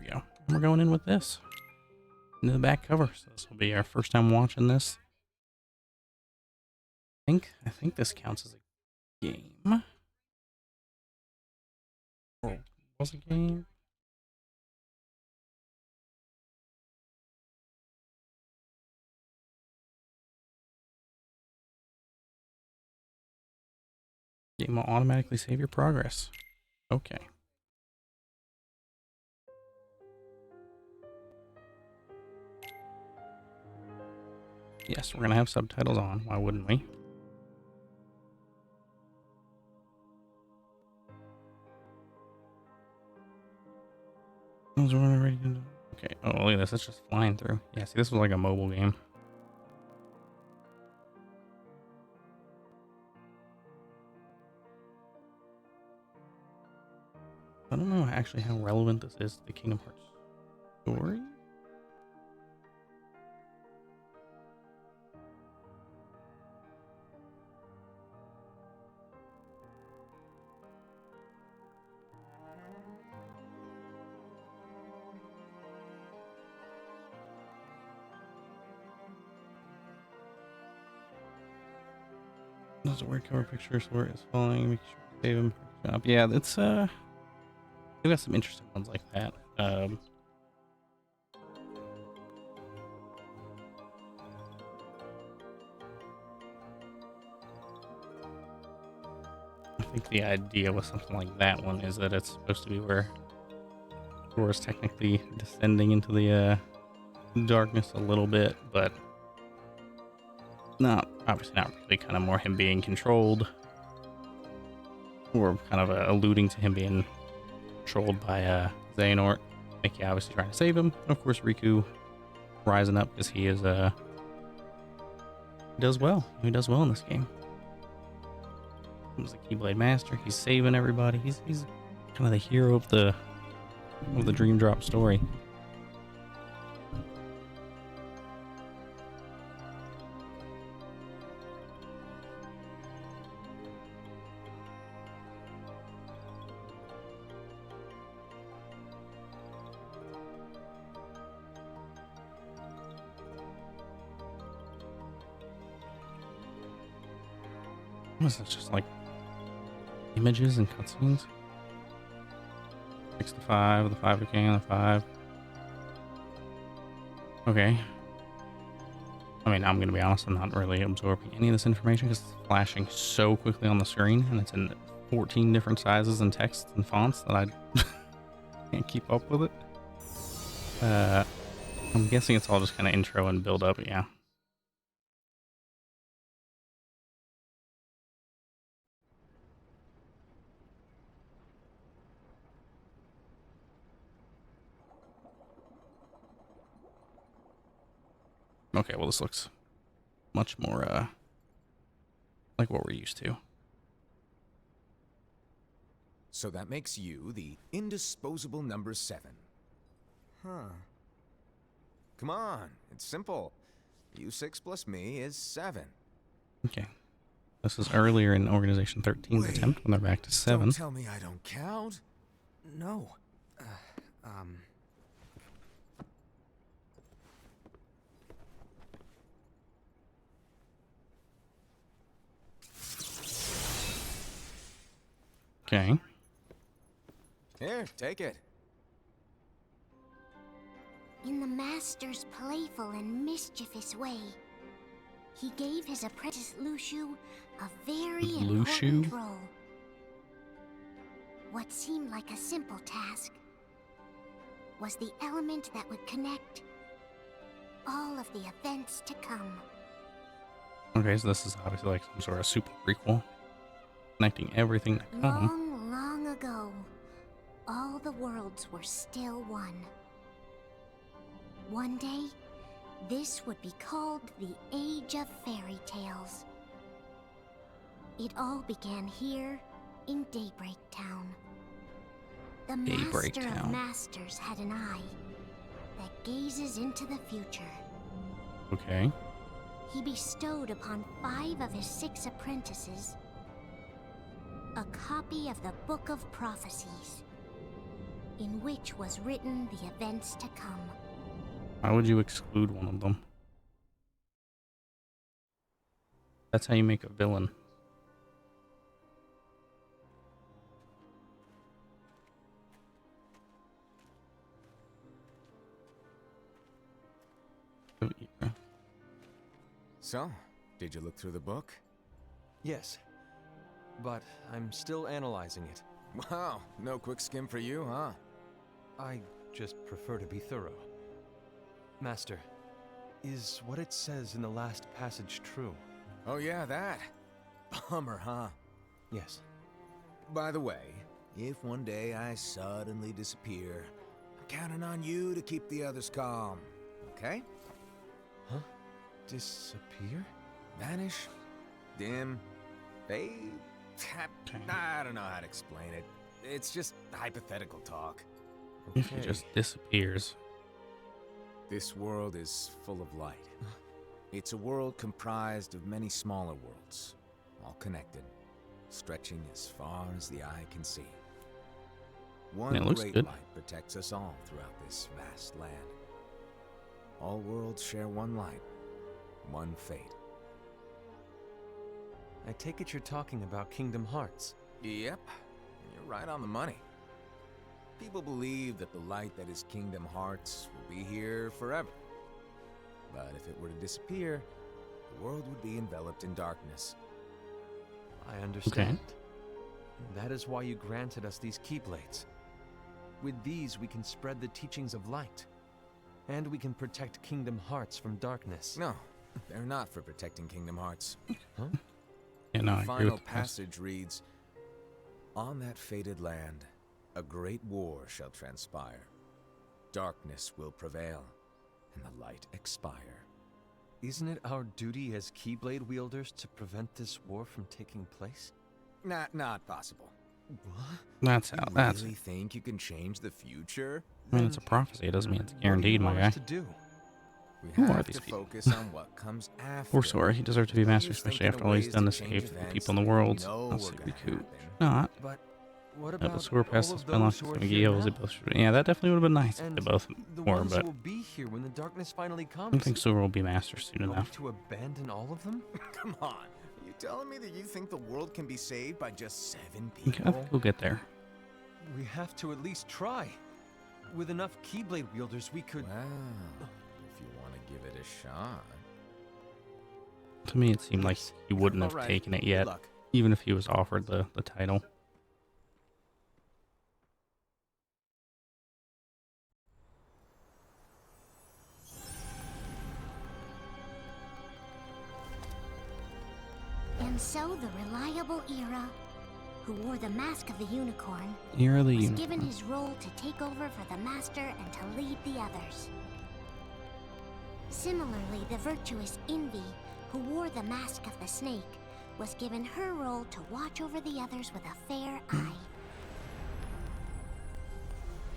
we go. And we're going in with this. Into the back cover. So this will be our first time watching this. I think this counts as a game. Or was a game? Game will automatically save your progress. Okay. Yes, we're gonna have subtitles on. Why wouldn't we? Okay. Oh, look at this. It's just flying through. Yeah, see, this was like a mobile game. I don't know actually how relevant this is to the Kingdom Hearts story. There's a weird cover picture where it's falling. Make sure to save him. Yeah, it's they've got some interesting ones like that. I think the idea with something like that one is that it's supposed to be where Thor is technically descending into the darkness a little bit, but obviously not really, kind of more him being controlled, or kind of alluding to him being controlled by Xehanort. Mickey obviously trying to save him, and of course Riku rising up because he is does well. He does well in this game. He's the Keyblade master. He's saving everybody. He's kind of the hero of the Dream Drop story. What is this, just like images and cutscenes? 6 to 5, the 5 again, the 5. Okay. I mean, I'm going to be honest, I'm not really absorbing any of this information because it's flashing so quickly on the screen, and it's in 14 different sizes and texts and fonts that I can't keep up with it. I'm guessing it's all just kind of intro and build up, yeah. Okay, well, this looks much more like what we're used to. So that makes you the indisposable number 7. Huh. Come on, it's simple. U6 plus me is 7. Okay. This is earlier in Organization XIII's attempt when they're back to 7. Don't tell me I don't count. No. Okay. Here, take it. In the master's playful and mischievous way, he gave his apprentice Luxu a very important role. What seemed like a simple task was the element that would connect all of the events to come. Okay, so this is obviously like some sort of super prequel, connecting everything to come. Long, long ago, all the worlds were still one. One day, this would be called the Age of Fairy Tales. It all began here in Daybreak Town. The Master of Masters had an eye that gazes into the future. Okay. He bestowed upon 5 of his 6 apprentices a copy of the Book of Prophecies. in which was written the events to come. Why would you exclude one of them? That's how you make a villain. So, did you look through the book? Yes, but I'm still analyzing it. Wow, no quick skim for you, huh? I just prefer to be thorough. Master, is what it says in the last passage true? Oh yeah, that. Bummer, huh? Yes. By the way, if one day I suddenly disappear, I'm counting on you to keep the others calm, okay? Huh? Disappear? Vanish? Dim? Fade? I don't know how to explain it. It's just hypothetical talk. If he just disappears. This world is full of light. It's a world comprised of many smaller worlds, all connected, stretching as far as the eye can see. One It looks great good. light protects us all throughout this vast land. All worlds share one light, one fate. I take it you're talking about Kingdom Hearts. Yep, you're right on the money. People believe that the light that is Kingdom Hearts will be here forever. But if it were to disappear, the world would be enveloped in darkness. I understand. That is why you granted us these Keyblades. With these, we can spread the teachings of light. And we can protect Kingdom Hearts from darkness. No, they're not for protecting Kingdom Hearts. Huh? Yeah, no, I The agree final with you. passage reads, "On that fated land, a great war shall transpire. Darkness will prevail, and the light expire." Isn't it our duty as Keyblade wielders to prevent this war from taking place? Not possible. What? That's You how. That's. really think you can change the future? I mean, it's a prophecy. It doesn't mean it's What do you guaranteed, my want guy. us to do? We Who are have these to people? focus on what comes after. Poor Sora. He deserved to be No master, use especially thinking after of all he's ways done to to change save the events people in the that we world. know I'll were say gonna we could happen. not. But what But about Sora all passed of his spell off those to who are McGee. here Was now? it yeah, that definitely would have been nice if And they both the were, ones but who will be here when the darkness finally I comes? don't think Sora will be master soon Are we enough. to abandon all of them? Come on. Are you telling me that you think the world can be saved by just 7 I people? think we'll get there. We have to at least try. With enough Keyblade wielders, we could... Well, if you want to give it a shot. To me, it seemed like Yes. he wouldn't have Alright, taken it good yet, luck. even if he was offered the title. And so the reliable Era, who wore the mask of the unicorn, You're the was unicorn. given his role to take over for the Master and to lead the others. Similarly, the virtuous Envy, who wore the mask of the snake, was given her role to watch over the others with a fair eye.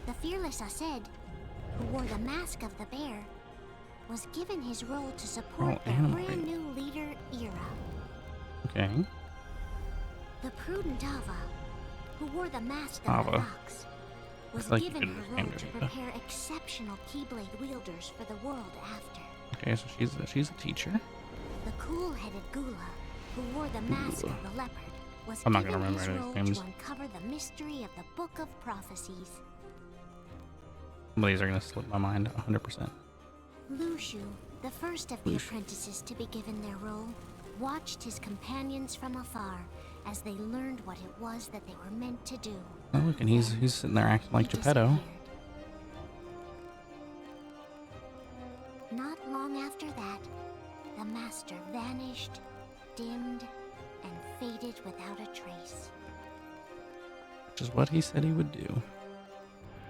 The fearless Aced, who wore the mask of the bear, was given his role to support Oh, the animal. brand new leader, Era. Okay. The prudent Ava, who wore the mask of Ava. the rocks, was like you given couldn't her name role to her. prepare exceptional Keyblade wielders for the world after. Okay, so she's a teacher. The cool-headed Gula, who wore the mask Gula. of the leopard, was I'm not given gonna remember his any of role these names. to uncover the mystery of the Book of Prophecies. Some of these are gonna slip my mind 100%. Lushu, the first of the Lushu. apprentices to be given their role, watched his companions from afar as they learned what it was that they were meant to do. Oh, look, and he's sitting there acting like He Geppetto. disappeared. Not long after that, the master vanished, dimmed, and faded without a trace. Which is what he said he would do.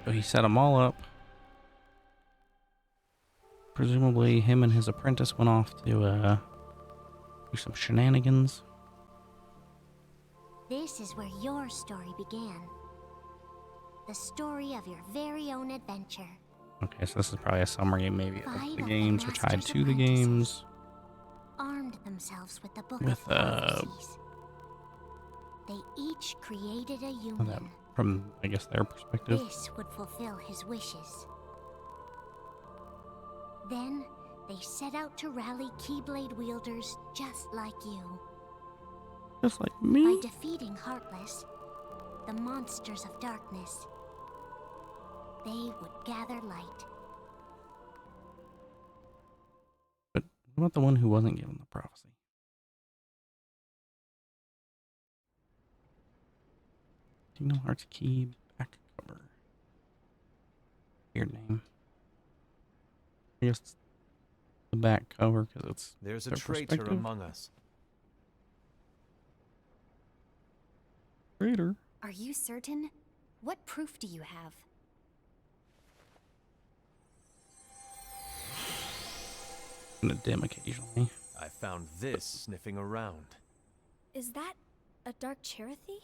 So he set them all up. Presumably, him and his apprentice went off to do some shenanigans. This is where your story began. The story of your very own adventure. Okay, so this is probably a summary, maybe, of Five the of the games or tied Master's to the apprentices games. Armed themselves with the Book With, of Prophecies. They each created a union. from, I guess, their perspective. This would fulfill his wishes. Then, they set out to rally Keyblade wielders just like you. Just like By me. defeating Heartless, the monsters of darkness, they would gather light. But what about the one who wasn't given the prophecy? Kingdom Hearts key back cover. Weird name. I guess it's the back cover because it's There's a their traitor perspective. among us. Traitor. Are you certain? What proof do you have? Gonna dim occasionally. I found this sniffing around. Is that a dark Cherothy?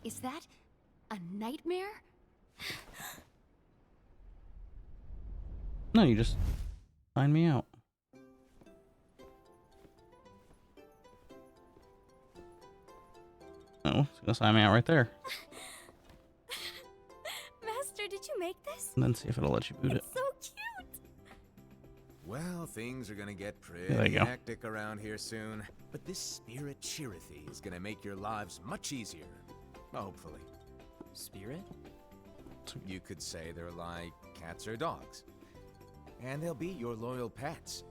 Is that a nightmare? No, you just sign me out. Oh, it's gonna sign me out right there. Master, did you make this? And then see if it'll let you boot it. It's so cute! Well, things are gonna get there you pretty go. hectic around here soon. But this spirit Cherothy is gonna make your lives much easier. Hopefully. Spirit? You could say they're like cats or dogs. And they'll be your loyal pets.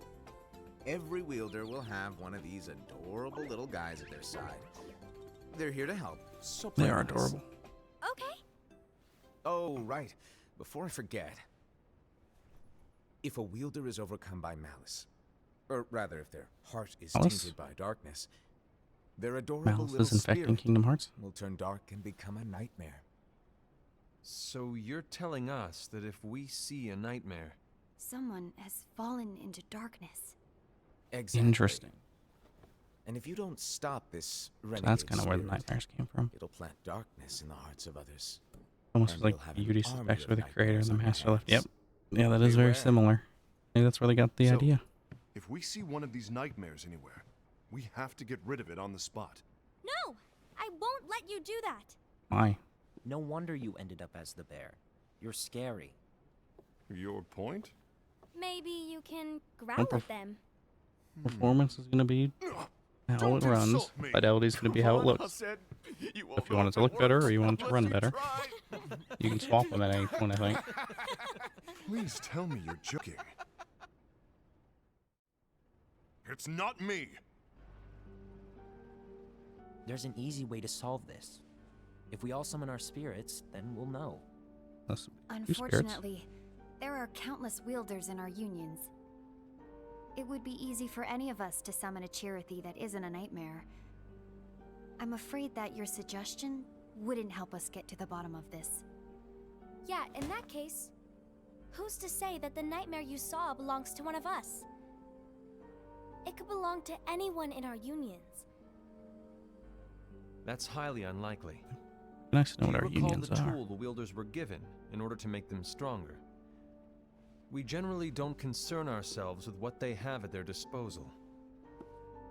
Every wielder will have one of these adorable little guys at their side. They're here to help, so play They are nice. adorable. Okay. Oh, right. Before I forget. If a wielder is overcome by malice, or rather if their heart is Malice? tainted by darkness, their adorable Malice little is infecting spirit Kingdom Hearts. will turn dark and become a nightmare. So you're telling us that if we see a nightmare, Someone has fallen into darkness. Exactly. Interesting. And if you don't stop this So renegade that's kind of where the spirit, nightmares came from. it'll plant darkness in the hearts of others. Almost and like you'll have an Beauty army suspects of where the creator and nightmares the on your master left. Yep. hands. Yeah, that is very Beware. similar. Maybe that's where they got the So- idea. If we see one of these nightmares anywhere, we have to get rid of it on the spot. No! I won't let you do that! Why? No wonder you ended up as the bear. You're scary. Your point? Maybe you can growl Don't at them. Performance is gonna be how Don't it runs. insult me. Fidelity is gonna be how it Come on, looks. Hassad. You won't If you know want it to it look better or works you want it to unless run you better, try. you can swap them at any point, I think. Please tell me you're joking. It's not me. There's an easy way to solve this. If we all summon our spirits, then we'll know. That's two spirits. Unfortunately, there are countless wielders in our unions. It would be easy for any of us to summon a Cherothy that isn't a nightmare. I'm afraid that your suggestion wouldn't help us get to the bottom of this. Yeah, in that case, who's to say that the nightmare you saw belongs to one of us? It could belong to anyone in our unions. that's highly unlikely. It'd be nice to know Do what you our recall unions the are. tool the wielders were given in order to make them stronger? We generally don't concern ourselves with what they have at their disposal.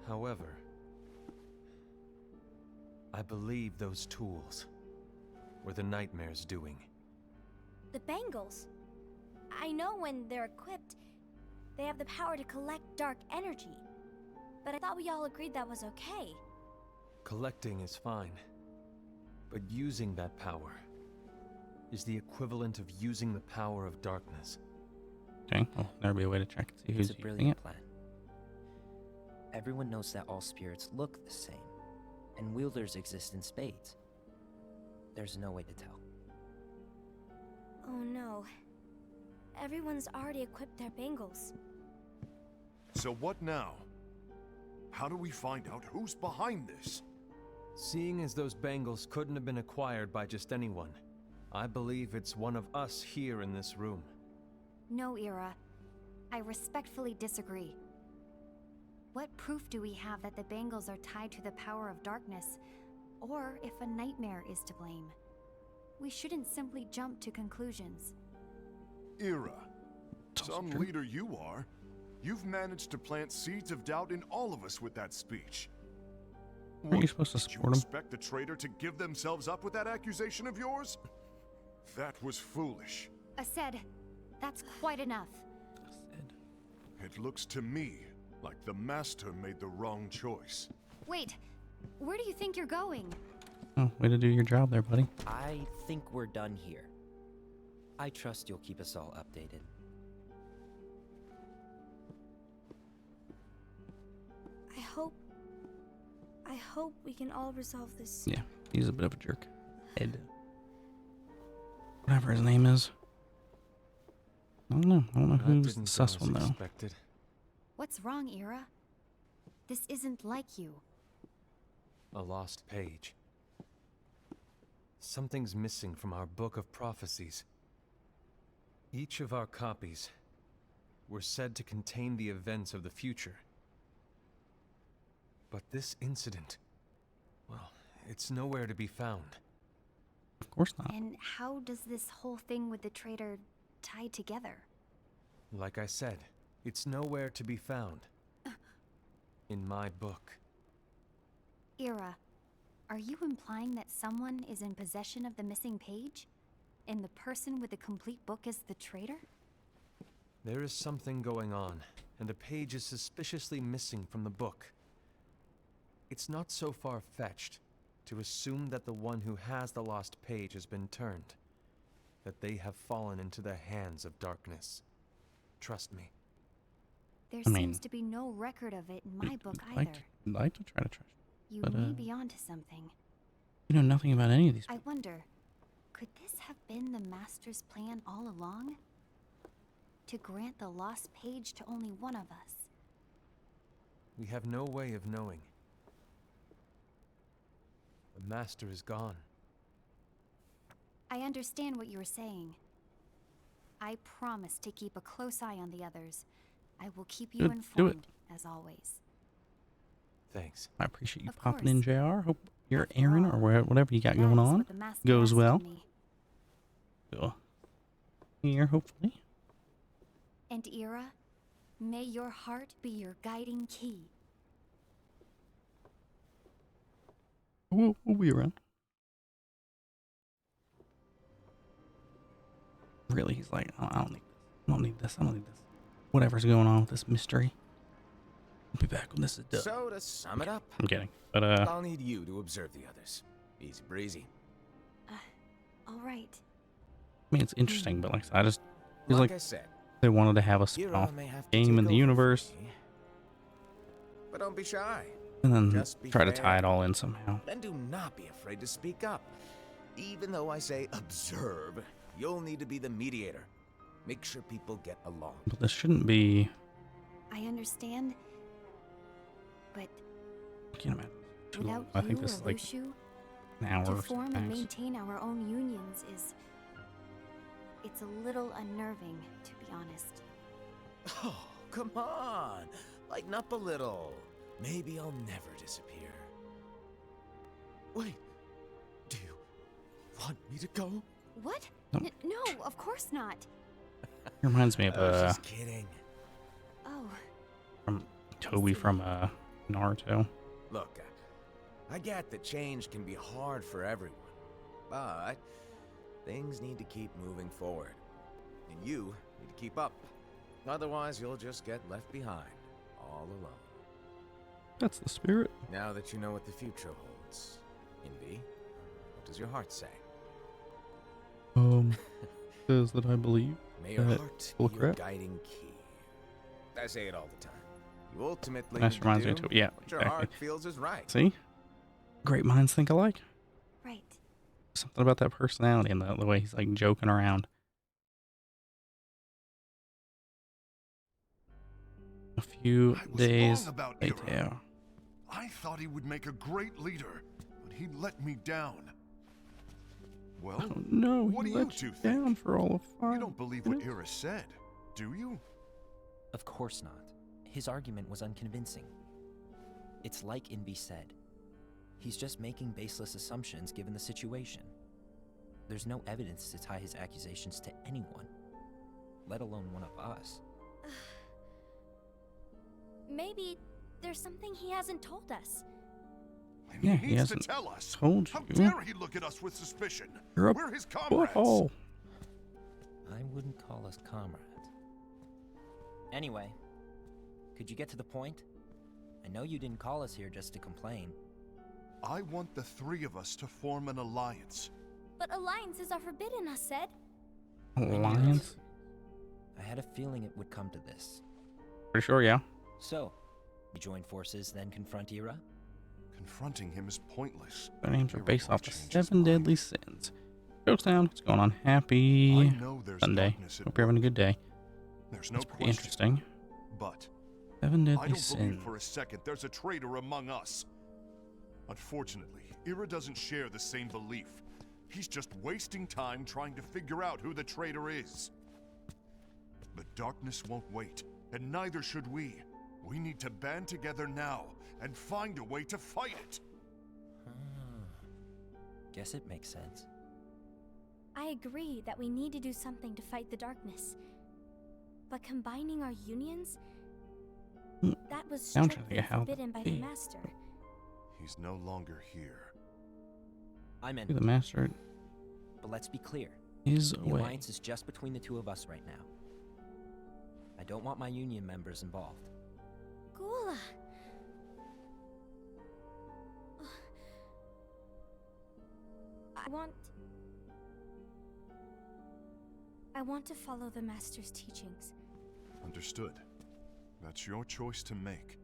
However, I believe those tools were the nightmare's doing. The bangles. I know when they're equipped, they have the power to collect dark energy. But I thought we all agreed that was okay. Collecting is fine, but using that power is the equivalent of using the power of darkness. Okay, well, there'll be a way to check and see who's It's a using brilliant it. plan. Everyone knows that all spirits look the same, and wielders exist in spades. There's no way to tell. Oh no. Everyone's already equipped their bangles. So what now? How do we find out who's behind this? Seeing as those bangles couldn't have been acquired by just anyone, I believe it's one of us here in this room. No, Ira. I respectfully disagree. What proof do we have that the bangles are tied to the power of darkness, or if a nightmare is to blame? We shouldn't simply jump to conclusions. Ira. It's also Some true. leader you are. You've managed to plant seeds of doubt in all of us with that speech. Aren't you supposed to Did you support him? expect the traitor to give themselves up with that accusation of yours? That was foolish. Said, that's quite enough. It looks to me like the Master made the wrong choice. Wait, where do you think you're going? Oh, way to do your job there, buddy. I think we're done here. I trust you'll keep us all updated. I hope we can all resolve this. Yeah, he's a bit of a jerk. Ed. Whatever his name is. I don't know. I don't know That who's the didn't go sus as one, though. expected. What's wrong, Ira? This isn't like you. A lost page. Something's missing from our book of prophecies. Each of our copies were said to contain the events of the future. But this incident, well, it's nowhere to be found. Of course not. And how does this whole thing with the traitor tie together? Like I said, it's nowhere to be found. In my book. Ira, are you implying that someone is in possession of the missing page? And the person with the complete book is the traitor? There is something going on, and the page is suspiciously missing from the book. It's not so far-fetched to assume that the one who has the lost page has been turned, that they have fallen into the hands of darkness. Trust me. There I mean, seems to be no record of it in my book either. Like to try to trust. You but, may be onto something. You know nothing about any of these I people. wonder, could this have been the Master's plan all along? To grant the lost page to only one of us? We have no way of knowing. The Master is gone. I understand what you were saying. I promise to keep a close eye on the others. I will keep you Good, do it. informed, as always. Thanks. I appreciate you Of popping in, course. JR. Hope your After errand all, or whatever you got That going is on what the Master goes asked of well. me. Cool. Here, hopefully. And Ira, may your heart be your guiding key. We'll be around. Really, he's like, I don't need this. I don't need this. I don't need this. Whatever's going on with this mystery. I'll be back when this is done. So, to sum it up, I'm kidding. But, I'll need you to observe the others. Easy breezy. All right. I mean, it's interesting, but like I said, I just feels Like like I said, they wanted to have a Ira spin-off may have to game take in the over universe for me. But don't be shy. and then Just be try to fair. tie it all in somehow. And do not be afraid to speak up. Even though I say observe, you'll need to be the mediator. Make sure people get along. But this shouldn't be. I understand. But I can't imagine. Too long. without I think you this or is like Luciu, an hour to or form and something. maintain our own unions is... It's a little unnerving, to be honest. Oh, come on. Lighten up a little. Maybe I'll never disappear. Wait. Do you want me to go? What? No. No, of course not. It reminds me of I was just kidding. Oh, from Toby from Naruto. Look, I get that change can be hard for everyone, but things need to keep moving forward. And you need to keep up. Otherwise, you'll just get left behind, all alone. That's the spirit. Now that you know what the future holds, Envy, what does your heart say? Says that I believe. May your That heart full be your crap. guiding key. I say it all the time. You ultimately Nice need to reminds me do of yeah, what your exactly. heart feels is right. See? Great minds think alike. right. Something about that personality and the way he's like joking around. A few I was days wrong about Ira. later. I thought he would make a great leader, but he let me down. Well, Oh no, what he do you let two you think? down for all of 5 you don't believe what minutes? Ira said, do you? Of course not. His argument was unconvincing. It's like Envy said. He's just making baseless assumptions given the situation. There's no evidence to tie his accusations to anyone, let alone one of us. Maybe there's something he hasn't told us. And Yeah, he he needs to hasn't tell us. told How you. dare he look at us with suspicion? You're a We're his comrades. butthole. I wouldn't call us comrades. Anyway, could you get to the point? I know you didn't call us here just to complain. I want the three of us to form an alliance. But alliances are forbidden, us said. Alliance? I had a feeling it would come to this. Pretty sure, yeah. So, we join forces, then confront Ira? Confronting him is pointless. Their names are Ira based will off the change his 7 mind. deadly sins. Jokes down. What's going on? Happy I know there's Sunday. darkness at Hope you're having a good day. There's no That's pretty question. interesting. But 7 I deadly don't sins. believe for a second there's a traitor among us. Unfortunately, Ira doesn't share the same belief. He's just wasting time trying to figure out who the traitor is. The darkness won't wait, and neither should we. We need to band together now and find a way to fight it. Guess it makes sense. I agree that we need to do something to fight the darkness. But combining our unions? That was I'm trying to strictly figure how forbidden by that'd the be. Master. He's no longer here. I'm in, The master but let's be clear. is The away. alliance is just between the two of us right now. I don't want my union members involved. Gula! I want to follow the Master's teachings. Understood. That's your choice to make.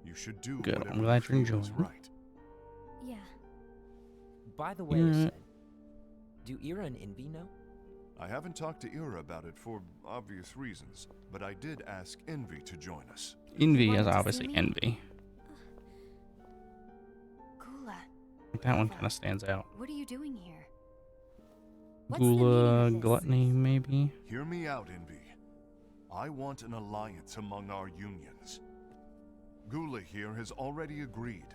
You should do Good, whatever I'm glad you you're feel is enjoying it. right. Yeah. By the way, Yeah. said, do Ira and Envy know? I haven't talked to Ira about it for obvious reasons, but I did ask Envy to join us. Envy wanted is to see obviously me? envy. Gula, That one kind of stands out. what are you doing here? What's the Gula, meaning of this? gluttony, maybe? Hear me out, Envy. I want an alliance among our unions. Gula here has already agreed.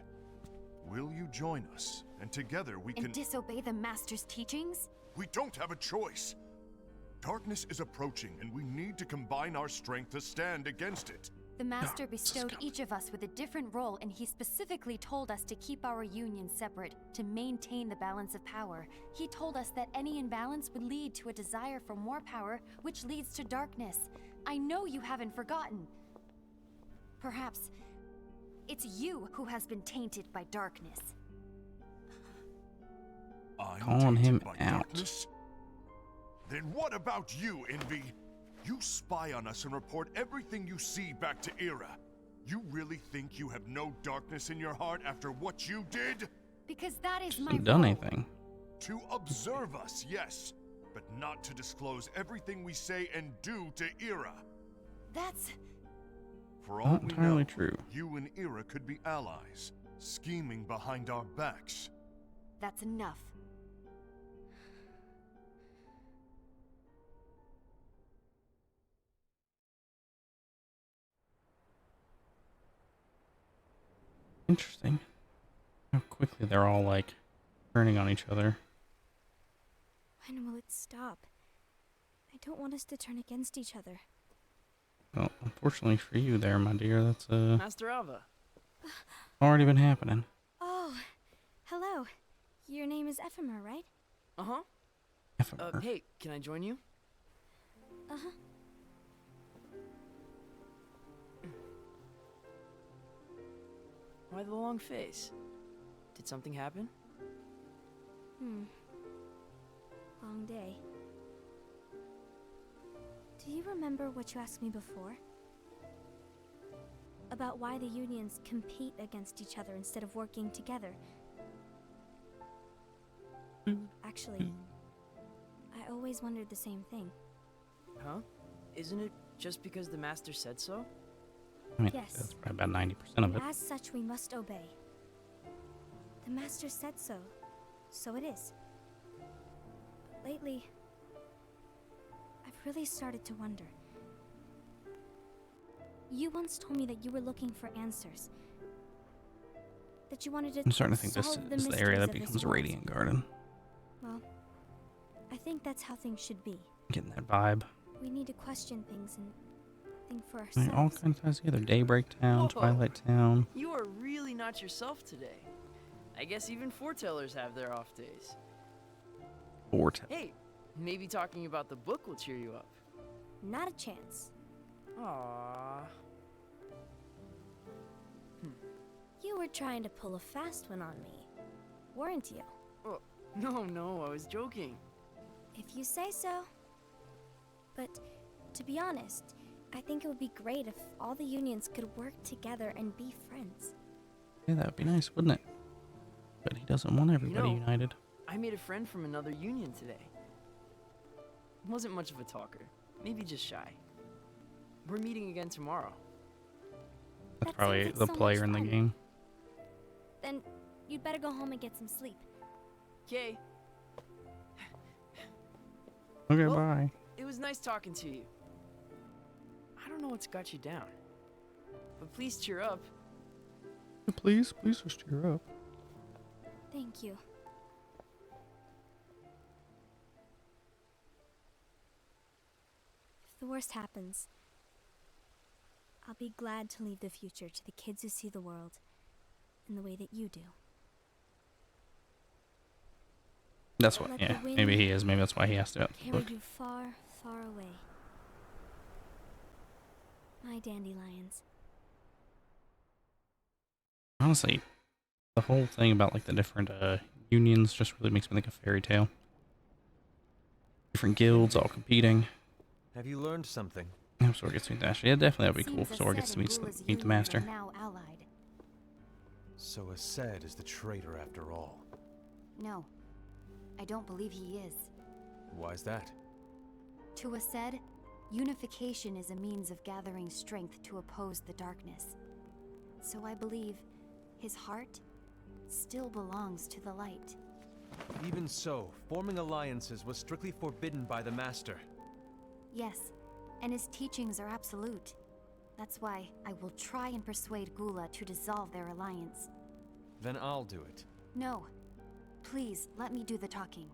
Will you join us? And together we can... And disobey the Master's teachings? We don't have a choice. Darkness is approaching, and we need to combine our strength to stand against it. The Master No, bestowed stop. each of us with a different role, and he specifically told us to keep our union separate, to maintain the balance of power. He told us that any imbalance would lead to a desire for more power, which leads to darkness. I know you haven't forgotten. Perhaps it's you who has been tainted by darkness. I'm Calling tainted him by out. darkness? Then what about you, Envy? You spy on us and report everything you see back to Ira. You really think you have no darkness in your heart after what you did? Because that is my Hasn't done role. anything. To observe us, yes, but not to disclose everything we say and do to Ira. That's... For all Not we entirely know, true. you and Ira could be allies, scheming behind our backs. that's enough. Interesting. How quickly they're all like turning on each other. When will it stop? I don't want us to turn against each other. Well, unfortunately for you there, my dear, that's Master Alva. already been happening. Oh, hello. Your name is Ephemer, right? Uh-huh. Ephemer. Hey, can I join you? Uh-huh. Why the long face? Did something happen? Long day. Do you remember what you asked me before? About why the unions compete against each other instead of working together. Actually, I always wondered the same thing. Huh? Isn't it just because the Master said so? I mean, Yes. that's probably about 90% of it. As such, we must obey. The Master said so, so it is. But lately, I've really started to wonder. You once told me that you were looking for answers. That you wanted to I'm starting to think this solve the is the area mysteries that of this becomes world. Radiant Garden. Well, I think that's how things should be. Getting that vibe. We need to question things and think for I ourselves. mean, all kinds of ties together. Daybreak Town, Whoa. Twilight Town. You are really not yourself today. I guess even foretellers have their off days. Hey, maybe talking about the book will cheer you up. Not a chance. Aww. You were trying to pull a fast one on me, weren't you? Oh, no, I was joking. If you say so. But to be honest, I think it would be great if all the unions could work together and be friends. Yeah, that would be nice, wouldn't it? But he doesn't want everybody united. I made a friend from another union today. Wasn't much of a talker, maybe just shy. We're meeting again tomorrow. That's That probably sounds the like so player much in the fun. game. Then you'd better go home and get some sleep. Okay, Okay, Well- bye. it was nice talking to you. I don't know what's got you down, but please cheer up. Please just cheer up. Thank you. If the worst happens, I'll be glad to leave the future to the kids who see the world in the way that you do. That's what, Let yeah, the wind maybe he is. Maybe that's why he has to have the Carry book. you far, far away. My dandelions. Honestly, the whole thing about like the different unions just really makes me think of fairy tale. Different guilds all competing. Have you learned something? Yeah, Sora gets to meet the Master. Yeah, definitely that'd be cool if Seems Sora Aced gets to and meet Gula's the unions are Master. now allied. So Aced is the traitor after all. No, I don't believe he is. Why's that? To Aced, unification is a means of gathering strength to oppose the darkness. So I believe his heart still belongs to the light. Even so, forming alliances was strictly forbidden by the Master. Yes, and his teachings are absolute. That's why I will try and persuade Gula to dissolve their alliance. Then I'll do it. No, please let me do the talking.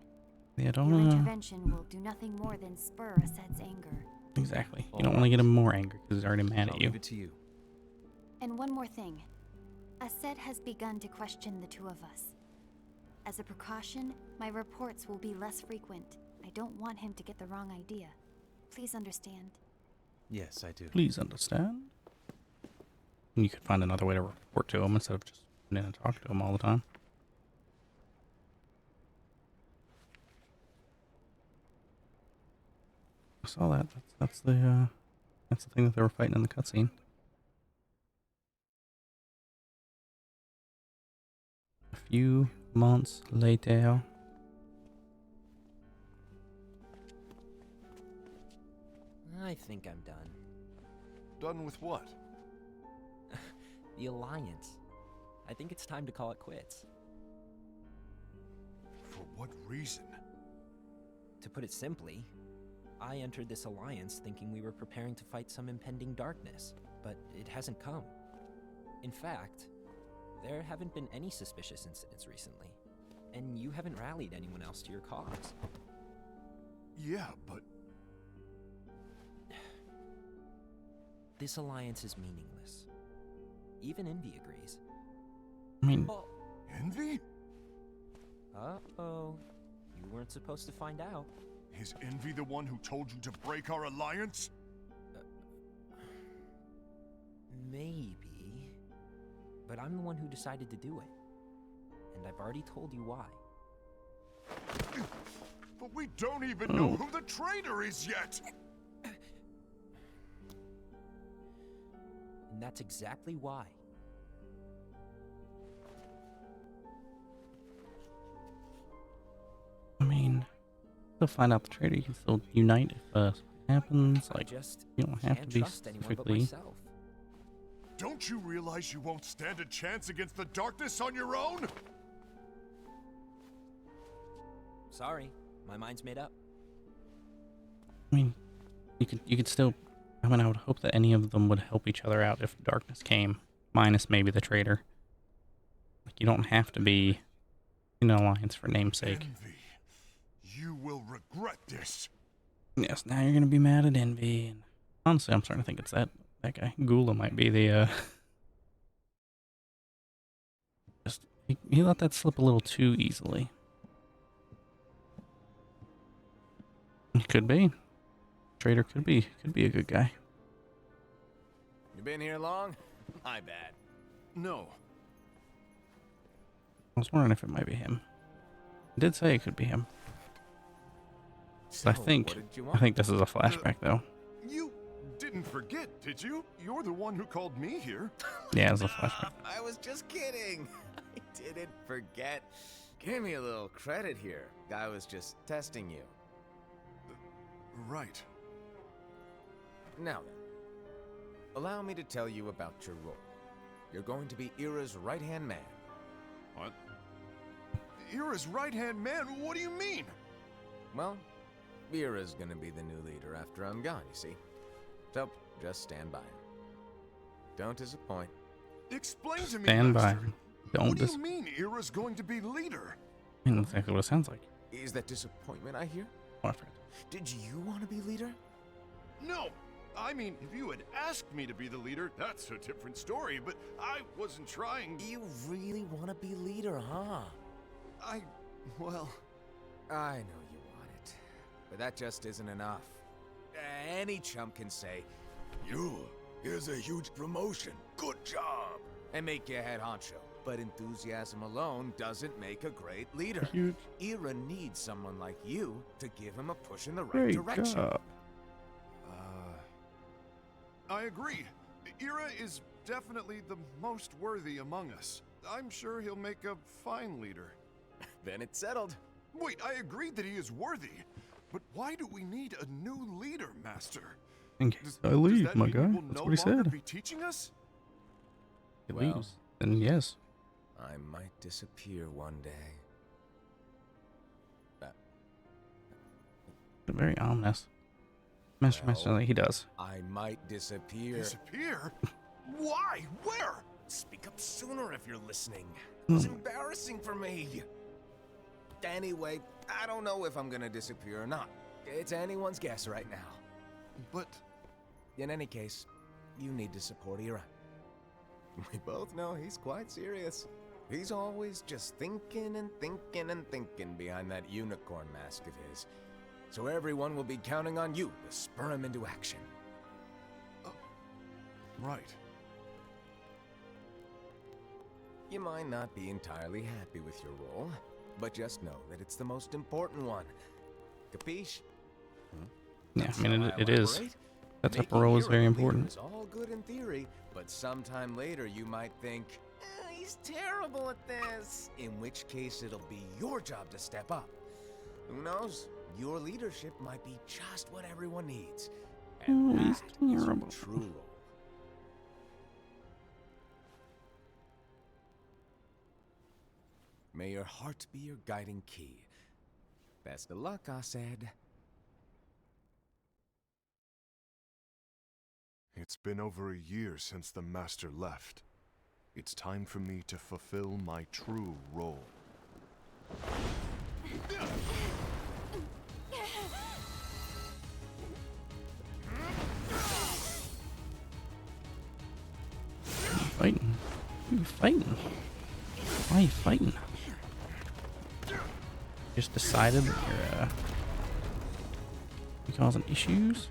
Yeah, Your don't intervention will do nothing more than spur Aced's anger. exactly. You don't want to get him more angry because he's already mad I'll at you. leave it to you. And one more thing. Aced has begun to question the two of us. As a precaution, my reports will be less frequent. I don't want him to get the wrong idea. Please understand. Yes, I do. Please understand. You could find another way to report to him instead of just sitting in and talking to him all the time. I saw that. That's the thing that they were fighting in the cutscene. A few months later. I think I'm done. Done with what? The Alliance. I think it's time to call it quits. For what reason? To put it simply, I entered this alliance thinking we were preparing to fight some impending darkness, but it hasn't come. In fact, there haven't been any suspicious incidents recently, and you haven't rallied anyone else to your cause. Yeah, but This alliance is meaningless. Even Envy agrees. I mean, Oh, Envy? uh-oh. You weren't supposed to find out. Is Envy the one who told you to break our alliance? Maybe. But I'm the one who decided to do it. And I've already told you why. But we don't even know who the traitor is yet! And that's exactly why. I mean, still find out the traitor. You can still unite if something happens. I Like, just you don't have can't to be trust anyone but specifically. myself. Don't you realize you won't stand a chance against the darkness on your own? Sorry, my mind's made up. I mean, you could still. I mean, I would hope that any of them would help each other out if darkness came, minus maybe the traitor. Like, you don't have to be in an alliance for namesake. Envy, you will regret this. Yes, now you're gonna be mad at Envy, and honestly, I'm starting to think it's that guy. Gula might be the just He let that slip a little too easily. It could be. Trader could be a good guy. You been here long? My bad. No. I was wondering if it might be him. It did say it could be him. So, But what did you want? I think this is a flashback though. You didn't forget, did you? You're the one who called me here. Yeah, it's a flashback. I was just kidding. I didn't forget. Give me a little credit here. I was just testing you. Right. Now then, allow me to tell you about your role. You're going to be Ira's right-hand man. What? Ira's right-hand man? What do you mean? Well, Ira's gonna be the new leader after I'm gone, you see. So, just stand by him. Don't disappoint. Explain to me, Stand by. Master. Don't What do you mean Ira's going to be leader? I mean, that's exactly what it sounds like. Is that disappointment I hear? Oh, I forgot. Did you want to be leader? No. I mean, if you had asked me to be the leader, that's a different story, but I wasn't trying. You really want to be leader, huh? Well... I know you want it, but that just isn't enough. Any chump can say, here's a huge promotion, good job, and make you head honcho. But enthusiasm alone doesn't make a great leader. Huge. Ira needs someone like you to give him a push in the right Great direction. job. I agree. Ira is definitely the most worthy among us. I'm sure he'll make a fine leader. Then it's settled. Wait, I agreed that he is worthy. But why do we need a new leader, Master? In case I Does leave, that my mean guy. he will That's no what he longer said. be teaching us? He Well. leaves. Then yes. I might disappear one day. Very ominous. Master, Well, like he does. I might disappear. Disappear? Why? Where? Speak up sooner if you're listening. Hmm. It's embarrassing for me. Anyway, I don't know if I'm gonna disappear or not. It's anyone's guess right now. But... In any case, you need to support Ira. We both know he's quite serious. He's always just thinking and thinking and thinking behind that unicorn mask of his. So everyone will be counting on you to spur him into action. Right. You might not be entirely happy with your role, but just know that it's the most important one. Capiche? Yeah, I mean, Shall it is. elaborate? That type Making of role is Ira very the leader important. is all good in theory, but sometime later you might think, he's terrible at this. In which case it'll be your job to step up. Who knows? Your leadership might be just what everyone needs. And Oh, he's that is your terrible. true role. May your heart be your guiding key. Best of luck, I said. It's been over a year since the Master left. It's time for me to fulfill my true role. Fighting. Who you fighting? Why are you fighting? Just decided that you're causing issues?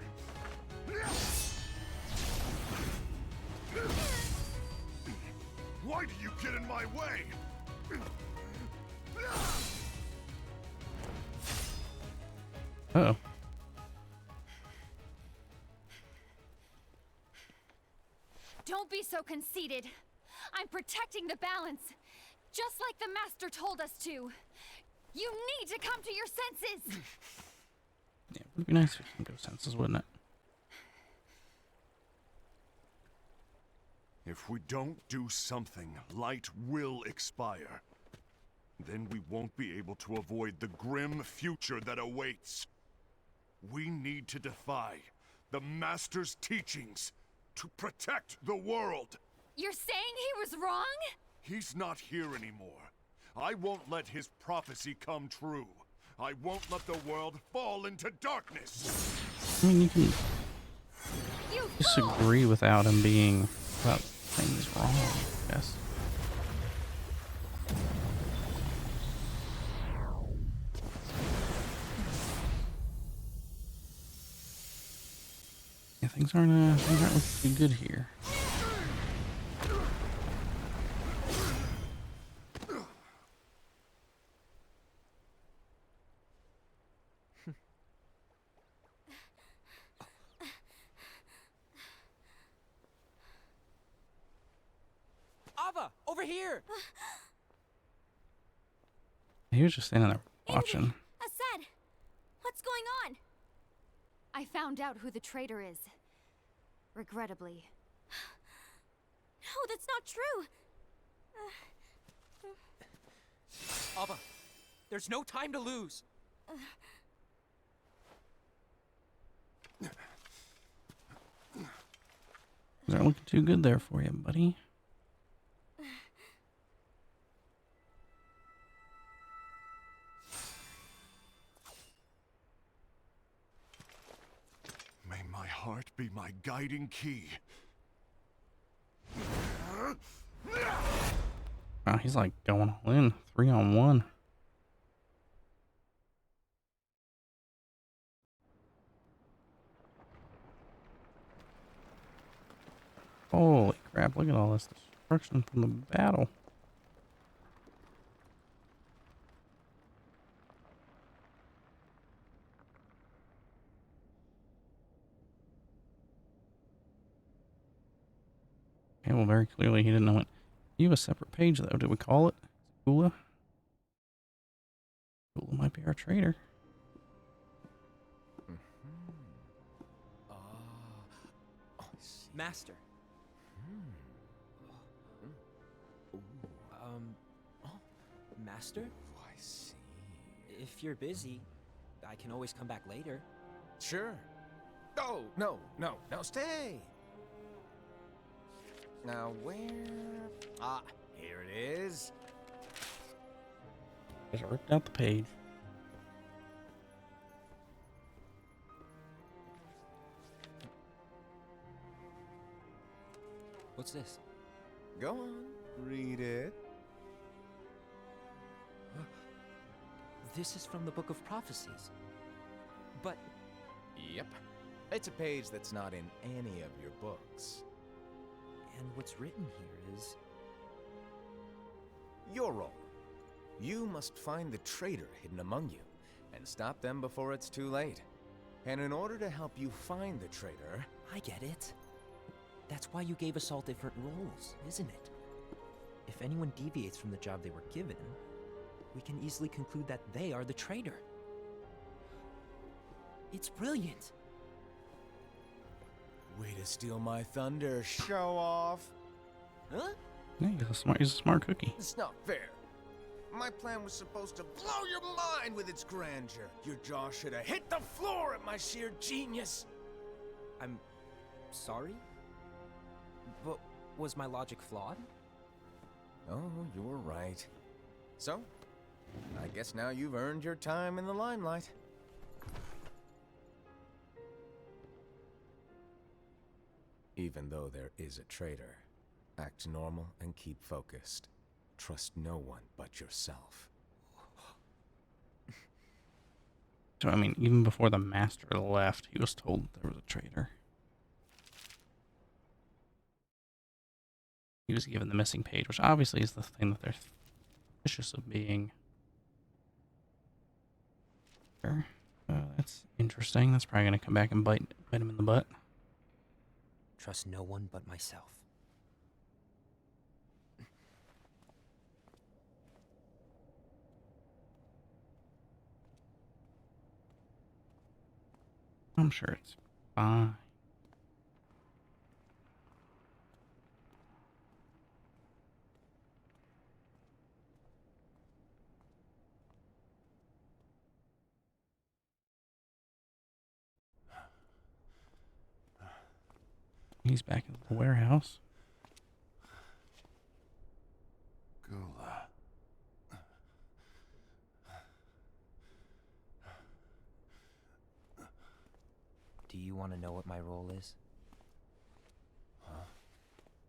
Why do you get in my way? Uh-oh. Don't be so conceited. I'm protecting the balance, just like the Master told us to. You need to come to your senses. Yeah, it would be nice if you can go senses, wouldn't it? If we don't do something, light will expire. Then we won't be able to avoid the grim future that awaits. We need to defy the Master's teachings to protect the world. You're saying he was wrong? He's not here anymore. I won't let his prophecy come true. I won't let the world fall into darkness. I mean, you can You fool! disagree without him being, without saying he's wrong, I guess. Yeah, things aren't looking too good here. Ava, over here! He was just standing there watching. Asad, what's going on? I found out who the traitor is. Regrettably. No, that's not true. Ava, there's no time to lose. Things aren't looking too good there for you, buddy. May my heart be my guiding key. Wow, he's like going all in. 3-on-1. Holy crap, look at all this destruction from the battle. Okay, well, very clearly he didn't know it. You have a separate page, though. Did we call it? Kula? Kula might be our traitor. Master. Master? Oh, I see. If you're busy, I can always come back later. Sure. Oh, no, stay. Now, where? Ah, here it is. Just ripped out the page. What's this? Go on, read it. This is from the Book of Prophecies. But Yep. It's a page that's not in any of your books. and what's written here is Your role. You must find the traitor hidden among you and stop them before it's too late. And in order to help you find the traitor, I get it. That's why you gave us all different roles, isn't it? If anyone deviates from the job they were given, we can easily conclude that they are the traitor. It's brilliant. way to steal my thunder, show off. Huh? Yeah, he's a smart cookie. It's not fair. My plan was supposed to blow your mind with its grandeur. Your jaw should have hit the floor at my sheer genius. I'm sorry? But was my logic flawed? Oh, you're right. So, I guess now you've earned your time in the limelight. Even though there is a traitor, act normal and keep focused. Trust no one but yourself. So, I mean, even before the master left, he was told there was a traitor. He was given the missing page, which obviously is the thing that they're suspicious of being. Sure. That's interesting. That's probably going to come back and bite him in the butt. Trust no one but myself. I'm sure it's fine. He's back in the warehouse. Gula. Do you want to know what my role is? Huh?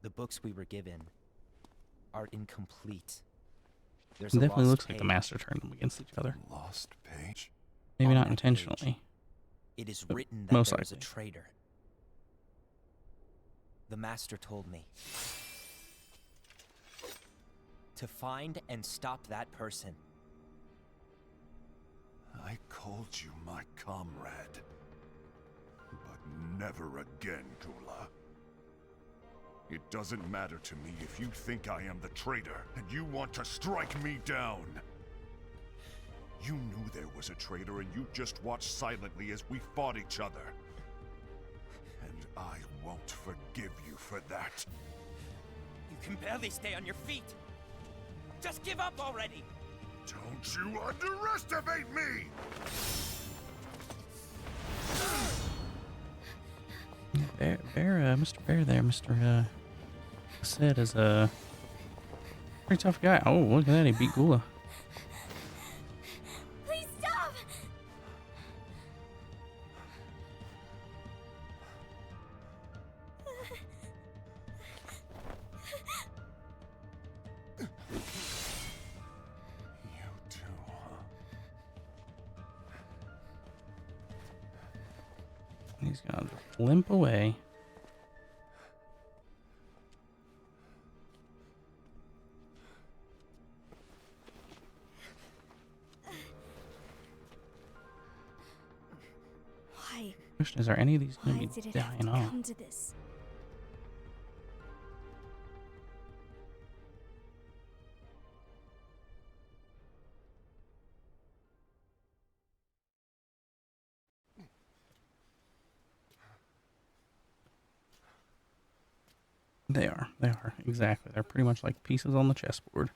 The books we were given are incomplete. There's It a definitely lost looks like the page. master turned them against each other. Lost page? Maybe On not that intentionally. It is but written that most there is a likely. traitor. The Master told me to find and stop that person. I called you my comrade. But never again, Gula. It doesn't matter to me if you think I am the traitor and you want to strike me down. You knew there was a traitor and you just watched silently as we fought each other. And I won't forgive you for that. You can barely stay on your feet. Just give up already. Don't you underestimate me! Mr. Bear there, Mr. Said is a pretty tough guy. Oh, look at that, he beat Gula. Please stop! You too, huh? He's gonna limp away. Why? Question is, are any of these gonna Why be did it have to dying off? come to this? They are. They are. Exactly. They're pretty much like pieces on the chessboard.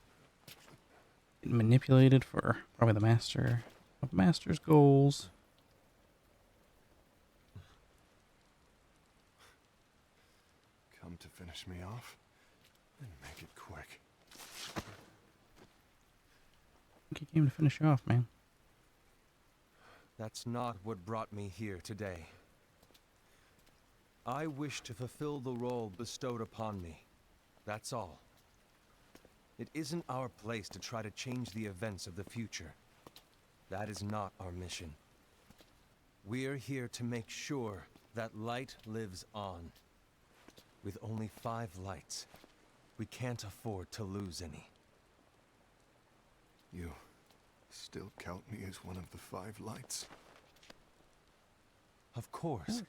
Getting manipulated for probably the master's goals. Come to finish me off? And make it quick. I think he came to finish you off, man. That's not what brought me here today. I wish to fulfill the role bestowed upon me. That's all. It isn't our place to try to change the events of the future. That is not our mission. We're here to make sure that light lives on. With only 5 lights, we can't afford to lose any. You still count me as one of the 5 lights? Of course.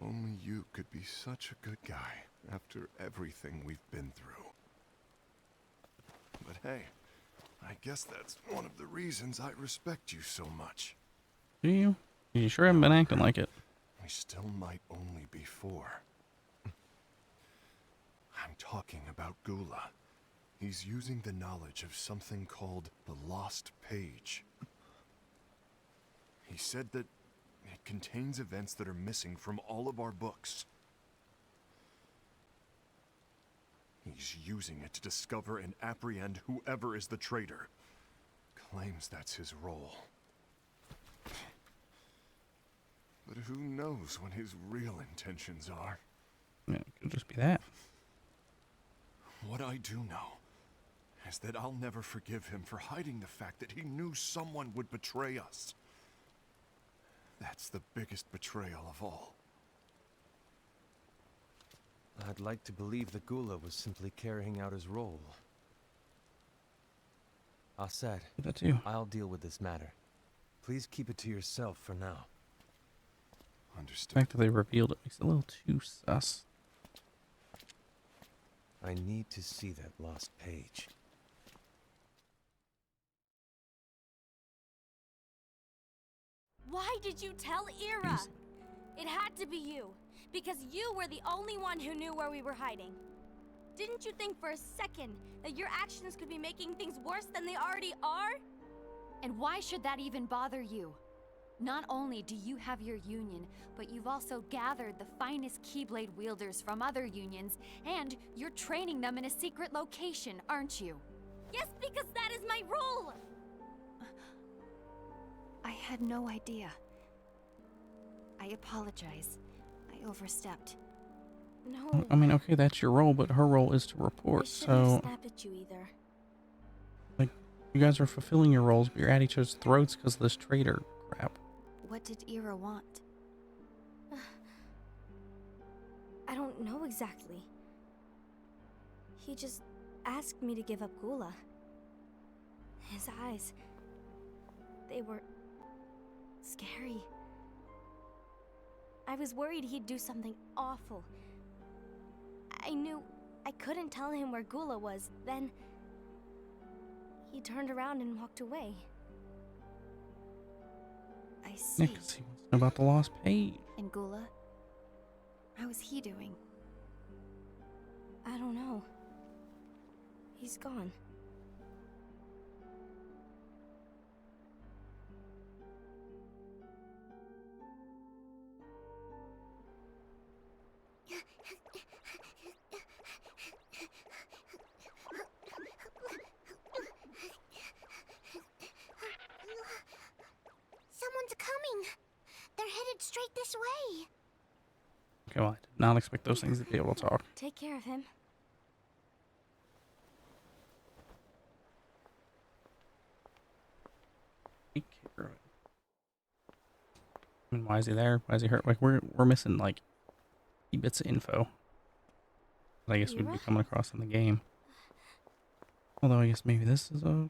Only you could be such a good guy after everything we've been through. But hey, I guess that's one of the reasons I respect you so much. Do you? You sure haven't been acting like it. We still might only be 4. I'm talking about Gula. He's using the knowledge of something called the Lost Page. He said that it contains events that are missing from all of our books. He's using it to discover and apprehend whoever is the traitor. Claims that's his role. But who knows what his real intentions are? Yeah, it could just be that. What I do know is that I'll never forgive him for hiding the fact that he knew someone would betray us. That's the biggest betrayal of all. I'd like to believe that Gula was simply carrying out his role. Assad, That too. I'll deal with this matter. Please keep it to yourself for now. The Understood. fact that they revealed it makes it a little too sus. I need to see that lost page. Why did you tell Ira? It had to be you, because you were the only one who knew where we were hiding. Didn't you think for a second that your actions could be making things worse than they already are? And why should that even bother you? Not only do you have your union, but you've also gathered the finest Keyblade wielders from other unions, and you're training them in a secret location, aren't you? Yes, because that is my role! I had no idea. I apologize. I overstepped. No, I mean, okay, that's your role, but her role is to I report. shouldn't So, have snapped at you either. you guys are fulfilling your roles, but you're at each other's throats because of this traitor crap. What did Ira want? don't know exactly. He just asked me to give up Gula. His eyes, they were scary. I was worried he'd do something awful. I knew I couldn't tell him where Gula was. Then he turned around and walked away. I see. Yeah, 'cause he wants to know about the lost page. And Gula? How is he doing? I don't know. He's gone. Someone's coming. They're headed straight this way. Okay, well, I did not expect those things to be able to talk. Take care of him. Take care of it. I mean, why is he there? Why is he hurt? Like, we're missing, like, key bits of info that I guess we'd be Ira? coming across in the game. Although, I guess maybe this is a...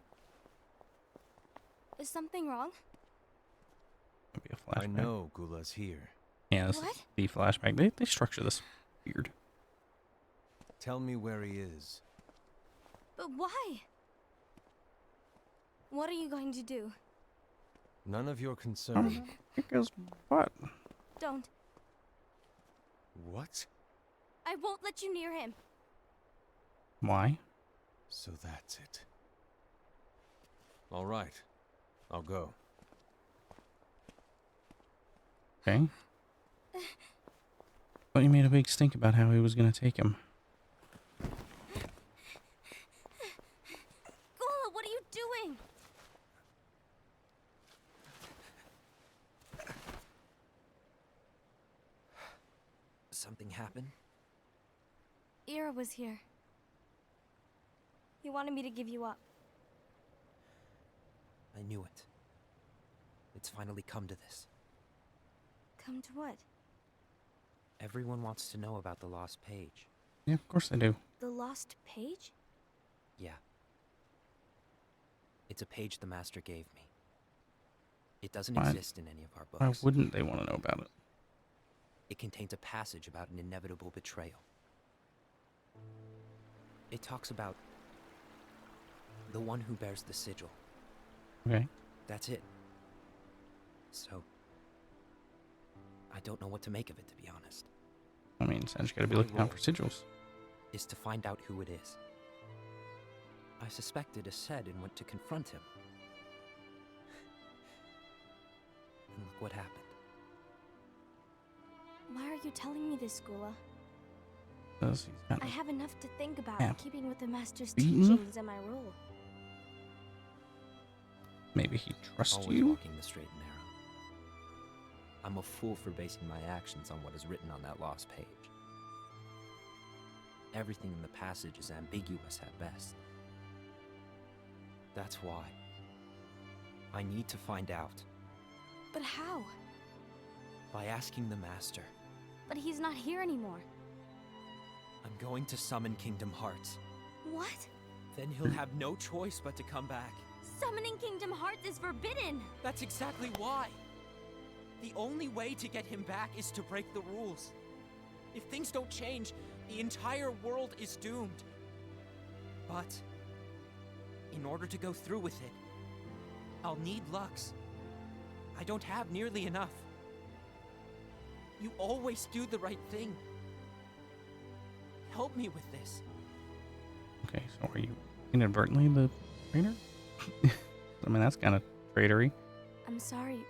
Is something wrong? Maybe a flashback. I know Gula's here. Yeah, this What? is the flashback. They structure this weird. Tell me where he is. But why? What are you going to do? None of your concern. Because what? Don't. What? I won't let you near him. Why? So that's it. All right. I'll go. Okay. But you made a big stink about how he was going to take him. Gula, what are you doing? Something happened? Ira was here. He wanted me to give you up. I knew it. It's finally come to this. Come to what? Everyone wants to know about the lost page. Yeah, of course I do. The lost page? Yeah. It's a page the Master gave me. It doesn't Why- exist in any of our Why books. wouldn't they want to know about it? It contains a passage about an inevitable betrayal. It talks about the one who bears the sigil. Okay. That's it. So, I don't know what to make of it, to be honest. I mean, so I just gotta be looking out for sigils. Is to find out who it is. I suspected a said and went to confront him. And look what happened. Why are you telling me this, Gula? Because he's got I have enough to think about Yeah. keeping with the Master's Beaten? teachings and my role. maybe he trusts Always you. walking the straight and narrow. I'm a fool for basing my actions on what is written on that lost page. Everything in the passage is ambiguous at best. That's why. I need to find out. But how? By asking the Master. But he's not here anymore. I'm going to summon Kingdom Hearts. What? Then he'll have no choice but to come back. Summoning Kingdom Hearts is forbidden! That's exactly why. The only way to get him back is to break the rules. If things don't change, the entire world is doomed. But in order to go through with it, I'll need Lux. I don't have nearly enough. You always do the right thing. Help me with this. Okay, so are you inadvertently the traitor? I mean, that's kind of traitory. I'm sorry.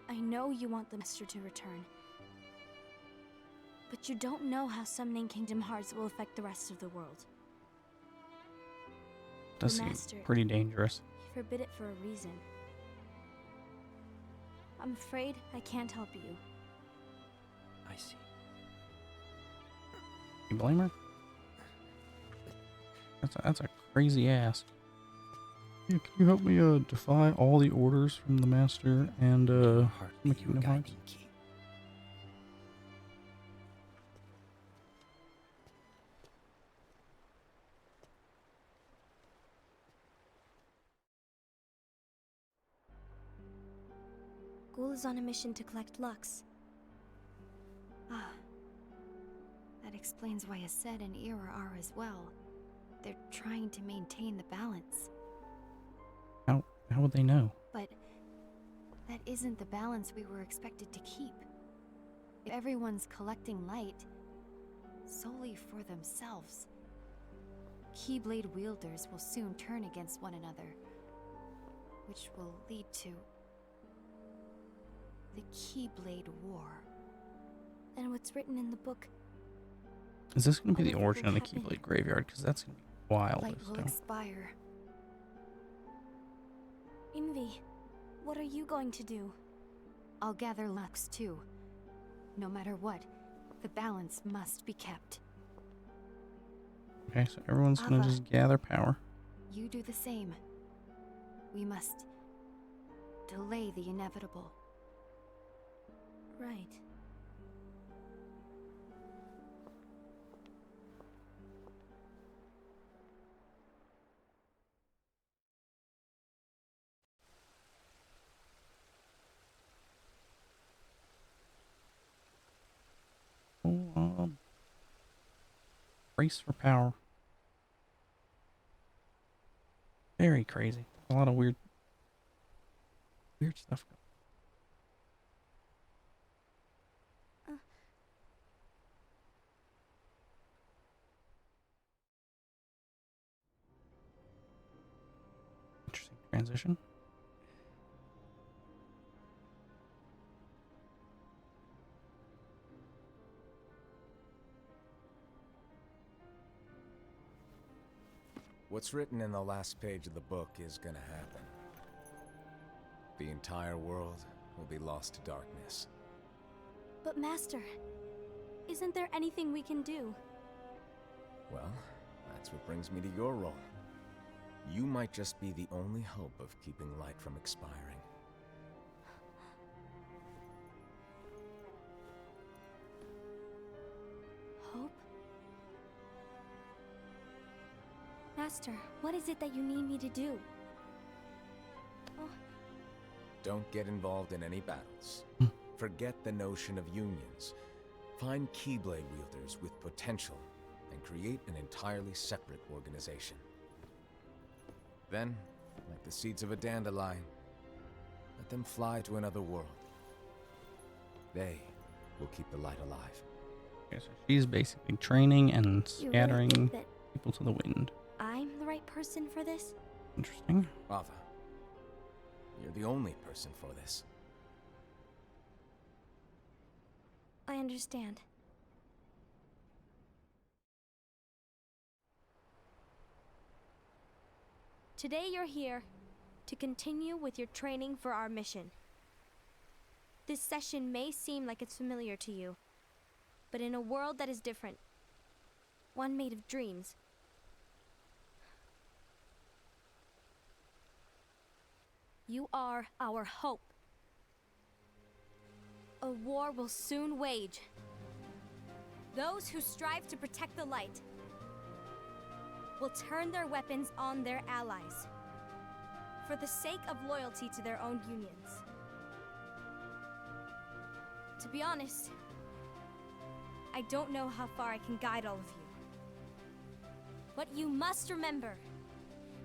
I know you want the Master to return. But you don't know how summoning Kingdom Hearts will affect the rest of the world. Does The seem Master. pretty dangerous. He forbid it for a reason. I'm afraid I can't help you. I see. You blame her? That's a crazy ass. Yeah, can you help me defy all the orders from the Master and Heart from the be your Kingdom Hearts? guiding key. on a mission to collect Lux. Ah. That explains why Ased and Ira are as well. They're trying to maintain the balance. How would they know? But that isn't the balance we were expected to keep. If everyone's collecting light solely for themselves, Keyblade wielders will soon turn against one another, which will lead to the Keyblade War. And what's written in the book? Is this going to be the All of it origin of will the happen. Keyblade graveyard? Because that's going to be wild. Light as will hell. expire. Envy, what are you going to do? I'll gather Lux too. No matter what, the balance must be kept. Okay, so everyone's going Ava. to just gather power. You do the same. We must delay the inevitable. Right. Oh, race for power. Very crazy. A lot of weird stuff going on. Interesting transition. What's written in the last page of the book is gonna happen. The entire world will be lost to darkness. But Master, isn't there anything we can do? Well, that's what brings me to your role. You might just be the only hope of keeping light from expiring. Hope? Master, what is it that you need me to do? Oh, Don't get involved in any battles. Forget the notion of unions. Find Keyblade wielders with potential and create an entirely separate organization. Then, like the seeds of a dandelion, let them fly to another world. They will keep the light alive. Okay, so she's basically training and you really scattering think that people to the wind. I'm the right person for this? Interesting. Ava, you're the only person for this. I understand. Today you're here to continue with your training for our mission. This session may seem like it's familiar to you, but in a world that is different, one made of dreams, you are our hope. A war will soon wage. Those who strive to protect the light will turn their weapons on their allies for the sake of loyalty to their own unions. To be honest, I don't know how far I can guide all of you. What you must remember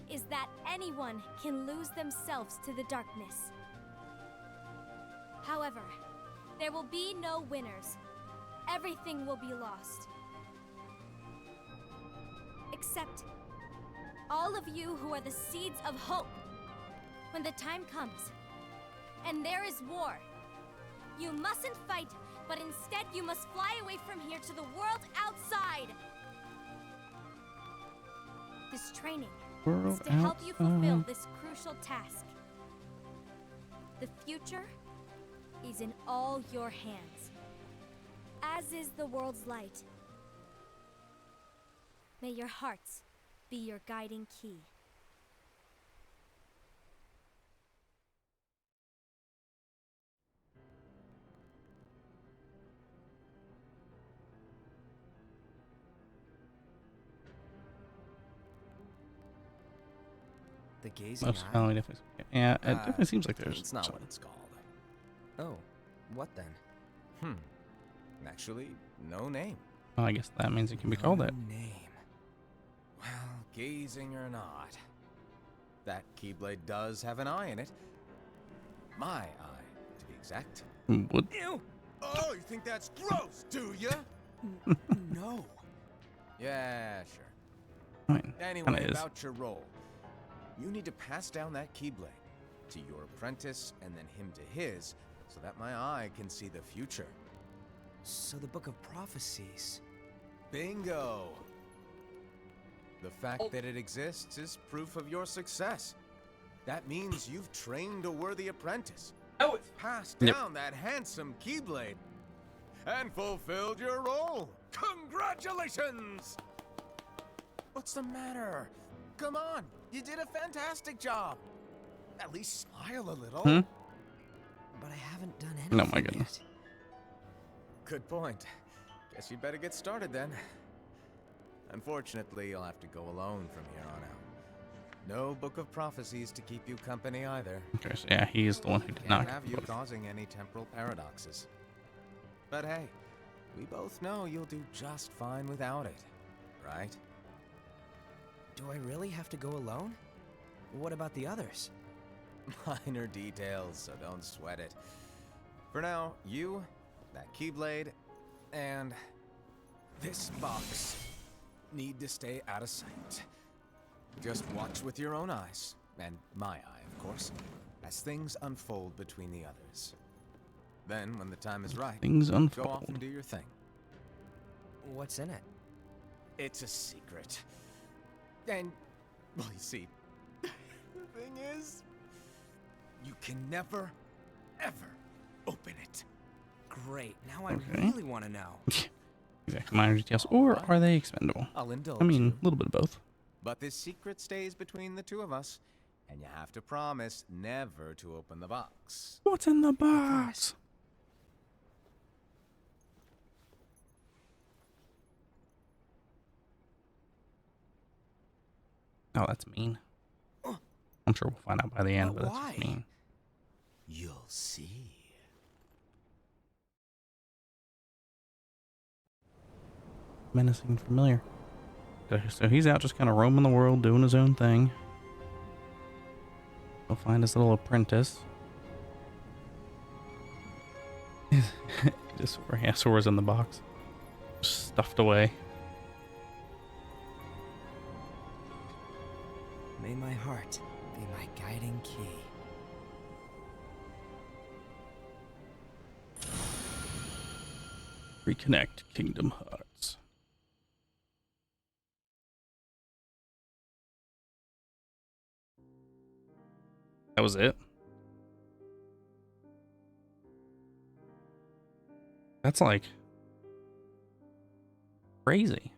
is that anyone can lose themselves to the darkness. However, there will be no winners. Everything will be lost. Except all of you who are the seeds of hope. When the time comes, and there is war, you mustn't fight, but instead you must fly away from here to the world outside. This training is to help you fulfill this crucial task. The future is in all your hands, as is the world's light. May your hearts be your guiding key. The gazing Most eye? finally definitely. Yeah, it definitely seems like there's It's not some what it's called. Oh, what then? Actually, no name. Well, I guess that means it can be called that. Name. Well, gazing or not, that Keyblade does have an eye in it. My eye, to be exact. What? Ew! Oh, you think that's gross, do ya? No. Yeah, sure. I mean, Anyway, kinda is. about your role. You need to pass down that Keyblade to your apprentice and then him to his, so that my eye can see the future. So the Book of Prophecies. Bingo! The fact that it exists is proof of your success. That means you've trained a worthy apprentice. Oh, it's Passed Yep. down that handsome Keyblade and fulfilled your role. Congratulations! What's the matter? Come on, you did a fantastic job. At least smile a little. But I haven't done anything Oh my goodness. yet. Good point. Guess you'd better get started then. Unfortunately, you'll have to go alone from here on out. No Book of Prophecies to keep you company either. Okay, so yeah, he is the one who did Can't not. have you causing any temporal paradoxes. But hey, we both know you'll do just fine without it, right? Do I really have to go alone? What about the others? Minor details, so don't sweat it. For now, you, that Keyblade, and this box need to stay out of sight. Just watch with your own eyes, and my eye, of course, as things unfold between the others. Then, when the time is right, Things go off unfold. and do your thing. What's in it? It's a secret. And, well, you see, the thing is, you can never, ever open it. Great. Now I Okay. really want to know. Exactly, minor details, or are they expendable? I'll indulge I mean, you. a little bit of both. But this secret stays between the two of us, and you have to promise never to open the box. What's in the box? Oh, that's mean. I'm sure we'll find out by the end, But but that's just why? mean. You'll see. Menacing and familiar. So he's out just kind of roaming the world, doing his own thing. He'll find his little apprentice. Just yeah, Sora's in the box, stuffed away. May my heart be my guiding key. Reconnect Kingdom Hearts. That was it. That's like crazy.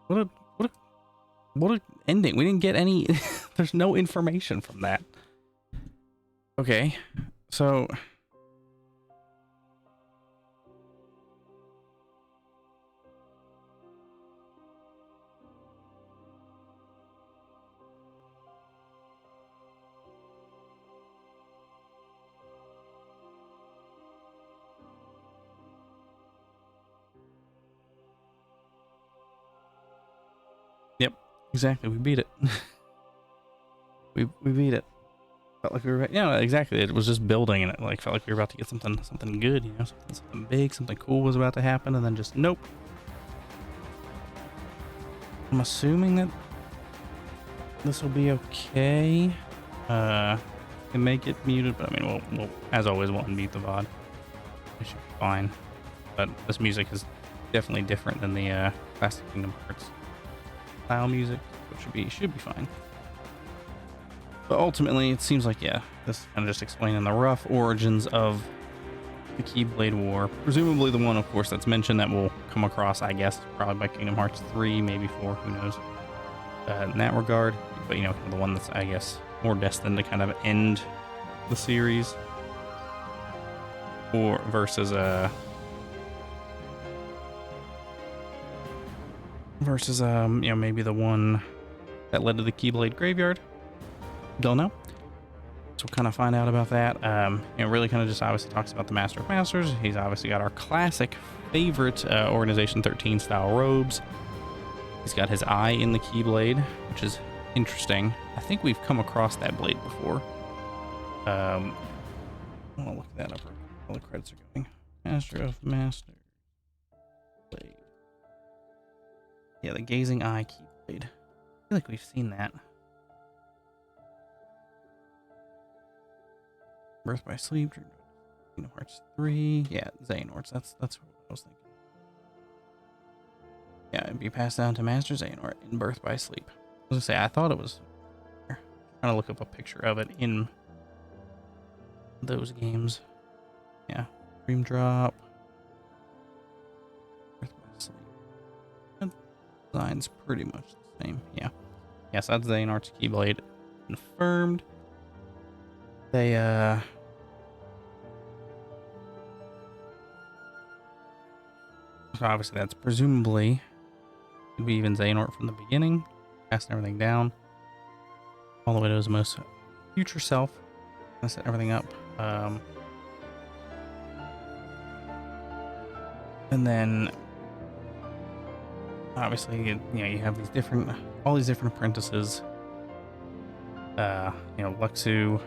What a ending. We didn't get any there's no information from that. Okay. So exactly, we beat it. we beat it. Felt like we were, yeah, exactly. It was just building, and it like felt like we were about to get something good, you know, something big, something cool was about to happen, and then just nope. I'm assuming that this will be okay. Can make it muted, but I mean, we'll as always, we'll unmute the VOD. It should be fine. But this music is definitely different than the classic Kingdom Hearts style music, which should be fine. But ultimately, it seems like, yeah, this is kind of just explaining the rough origins of the Keyblade War. Presumably the one, of course, that's mentioned that we'll come across, I guess, probably by Kingdom Hearts 3, maybe 4, who knows, in that regard. But, you know, the one that's, I guess, more destined to kind of end the series. Or versus, you know, maybe the one that led to the Keyblade Graveyard. Don't know. we'll kind of find out about that. It really kind of just obviously talks about the Master of Masters. He's obviously got our classic favorite Organization XIII style robes. He's got his eye in the Keyblade, which is interesting. I think we've come across that blade before. I want to look that up. All the credits are going. Master of Masters blade. Yeah, the gazing eye Keyblade. I feel like we've seen that. Birth by Sleep, Kingdom Hearts 3. Yeah, Xehanorts. That's what I was thinking. Yeah, it'd be passed down to Master Xehanort in Birth by Sleep. I was gonna say, I thought it was. I'm trying to look up a picture of it in those games. Yeah, Dream Drop. Birth by Sleep. And design's pretty much the same. Yeah. Yes, that's Xehanort's Keyblade. Confirmed. They, so obviously that's presumably could be even Xehanort from the beginning, passing everything down all the way to his most future self. Gonna set everything up. And then obviously, you know, you have these different, all these different apprentices. You know, Luxu,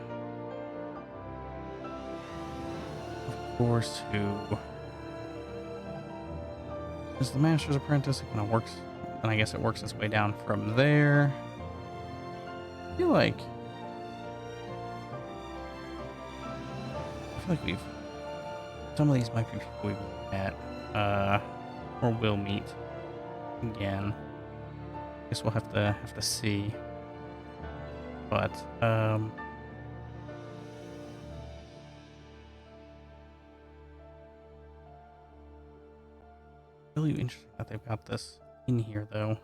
of course, who is the Master's Apprentice. It kind of works, and I guess it works its way down from there. I feel like we've, some of these might be people we've met, or will meet again. Guess we'll have to see. But really interesting that they've got this in here, though.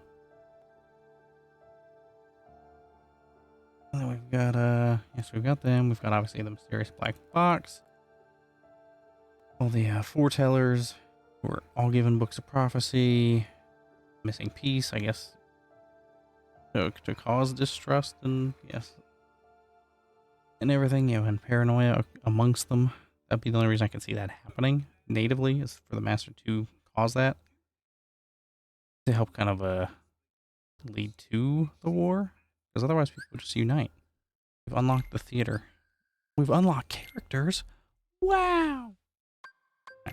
And then we've got yes, we've got them. We've got obviously the mysterious black box. All the foretellers who are all given books of prophecy. Missing piece, I guess, to cause distrust and yes, and everything, you know, and paranoia amongst them. That'd be the only reason I could see that happening natively, is for the Master to cause that, to help kind of lead to the war, because otherwise people would just unite. We've unlocked the theater. We've unlocked characters. Wow.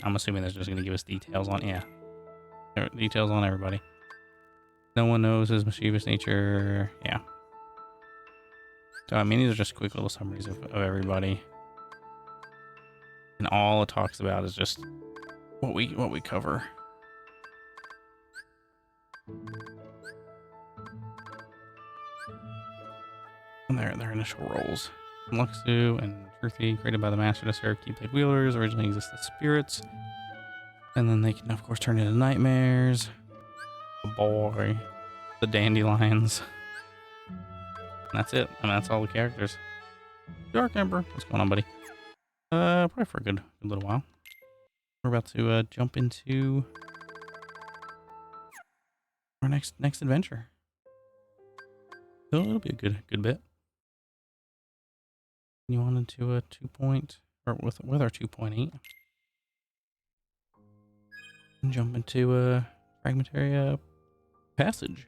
I'm assuming they're just going to give us details on, yeah, details on everybody. No one knows his mischievous nature. Yeah. So, I mean, these are just quick little summaries of everybody. And all it talks about is just what we cover. And their initial roles. Luxu and Truthy, created by the Master to serve Keyblade wielders, originally exist as spirits. And then they can, of course, turn into nightmares. The boy. The dandelions. And that's it. And that's all the characters. Dark Emperor. What's going on, buddy? Probably for a good little while. We're about to jump into our next adventure. So it'll be a good bit. You wanted to a 2 or with our 2.8. And jump into a fragmentary passage.